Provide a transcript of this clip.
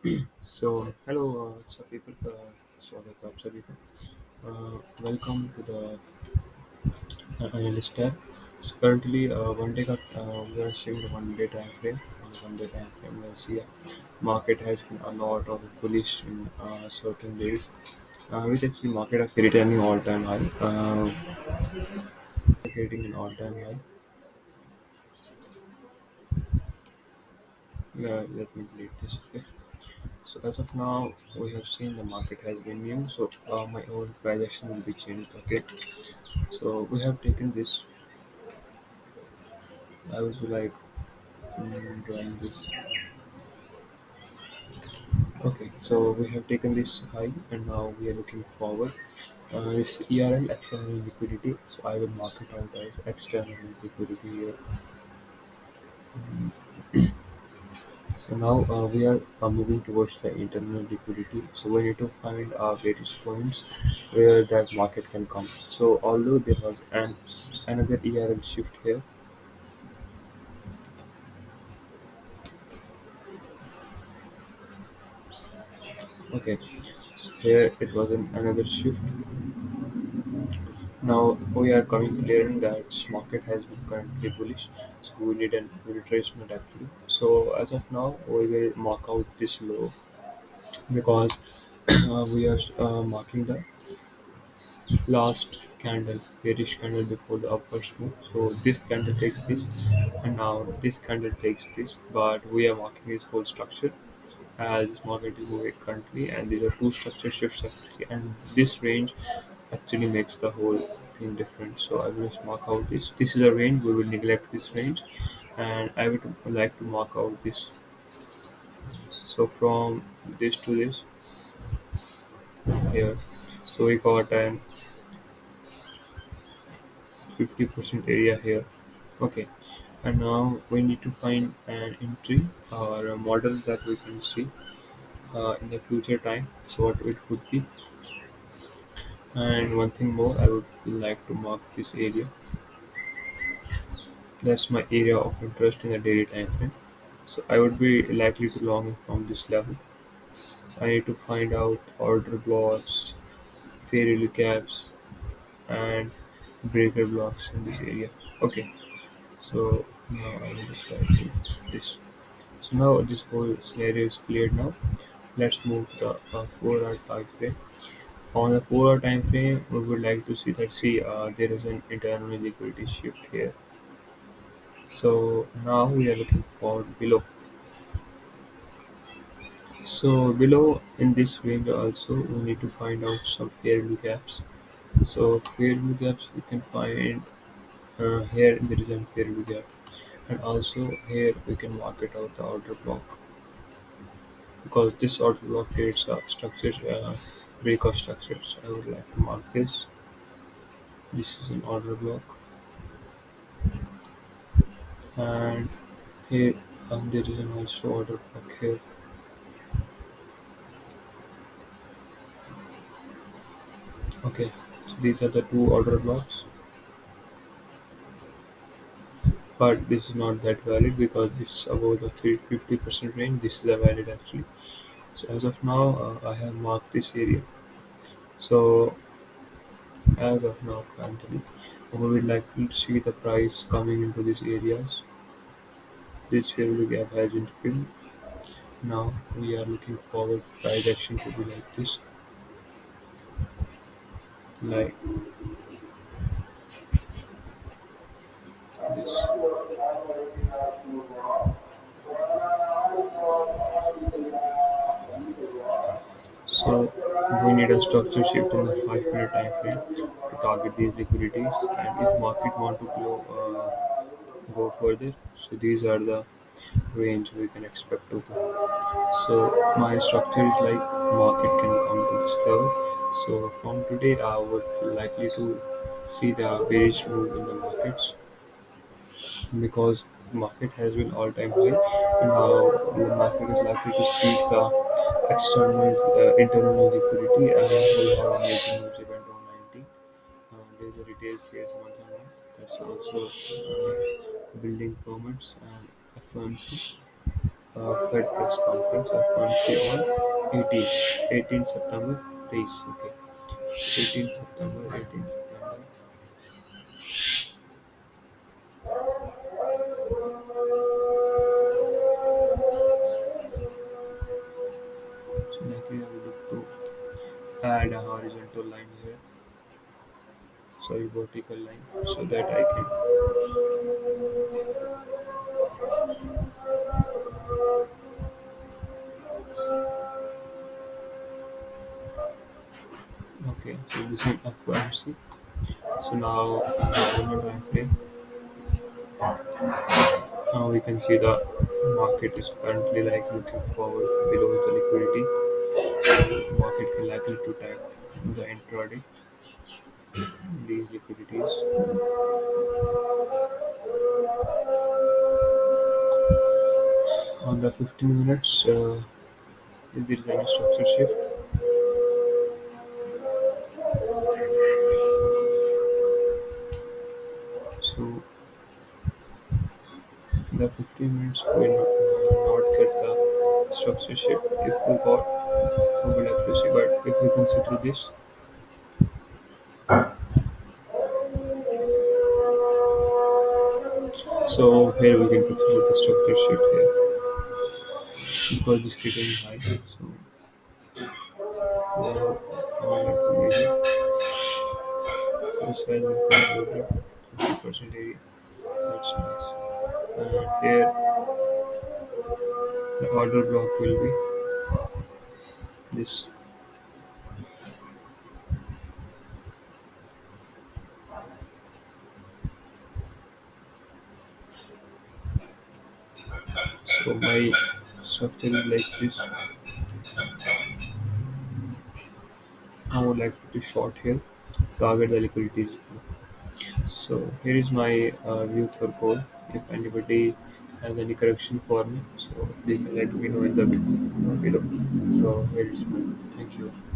Hello, so people, what's up, so people? Welcome to the analyst tab. So currently, we are seeing the 1 day time frame. On the 1 day time frame, we see a market has been a lot of bullish in certain days, which actually market are creating an all-time high, creating an all-time high. Let me delete this. Okay. So as of now, we have seen the market has been new. So my own price action will be changed. Okay. So we have taken this. I would be like drawing this. Okay, so we have taken this high and now we are looking forward. This ERL external liquidity. So I will mark it out as external liquidity here. So now we are moving towards the internal liquidity. So we need to find various points where that market can come. So although there was another ERL shift here. Okay, so here it was another shift. Now we are coming clearing that this market has been currently bullish, so we need an retracement actually. So as of now, we will mark out this low because we are marking the last candle, bearish candle before the upward move. So this candle takes this, and now this candle takes this, but we are marking this whole structure as this market is moving currently, and these are two structure shifts actually, and this range actually makes the whole thing different. So I will just mark out this. This is a range. We will neglect this range, and I would like to mark out this. So from this to this here, so we got an 50% area here. Okay, and now we need to find an entry or a model that we can see in the future time. So what it would be. And one thing more, I would like to mark this area. That's my area of interest in the daily time frame. So I would be likely to long in from this level. So I need to find out order blocks, fair value caps, and breaker blocks in this area. Okay, so now I will just write this. So now this whole scenario is cleared now. Let's move to the 4-hour time frame. On the 4-hour time frame, we would like to see that there is an internal liquidity shift here. So now we are looking for below. So below in this range also we need to find out some fair value gaps. So fair value gaps we can find here there is a fair value gap, and also here we can mark it out the order block because this order block creates a structure break of structures. I would like to mark this. This is an order block, and here there is an also order block here. Okay, so these are the two order blocks, but this is not that valid because it's above the 50% range. This is a valid actually. So as of now, I have marked this area. So as of now, currently, we would like to see the price coming into these areas. This fair value gap has been filled. Now we are looking forward for price action to be like like this. So we need a structure shift in the 5 minute time frame to target these liquidities. And if market want to go further, so these are the range we can expect to go. So my structure is like market can come to this level. So from today, I would likely to see the bearish move in the markets because market has been all-time high, and now the market is likely to seek the external internal liquidity, and we have a major moves event on 19. There is a retail sales month on month. That's also building permits and FOMC. Fed press conference FOMC on 18 September 23. Okay, so 18 September, 18 September. So likely I would look to add a horizontal line here, sorry, vertical line, so that I can. Okay, so this is FOMC. So now on time frame, now we can see the market is currently like looking forward below the liquidity. So market will likely to tap the intraday these liquidities on the 15 minutes. If there is any structure shift, so the 15 minutes will not get the structure shift if we got Google accuracy. But if we consider this, so here we can consider the structure shift here because this getting high. So I would like to measure. So this has been converted 50% area. That's nice. And here the order block will be this. So my structure is like this. I would like to short here, target the liquidities. So here is my view for code. If anybody has any correction for me, so they can let me know in the below. So here is my thank you.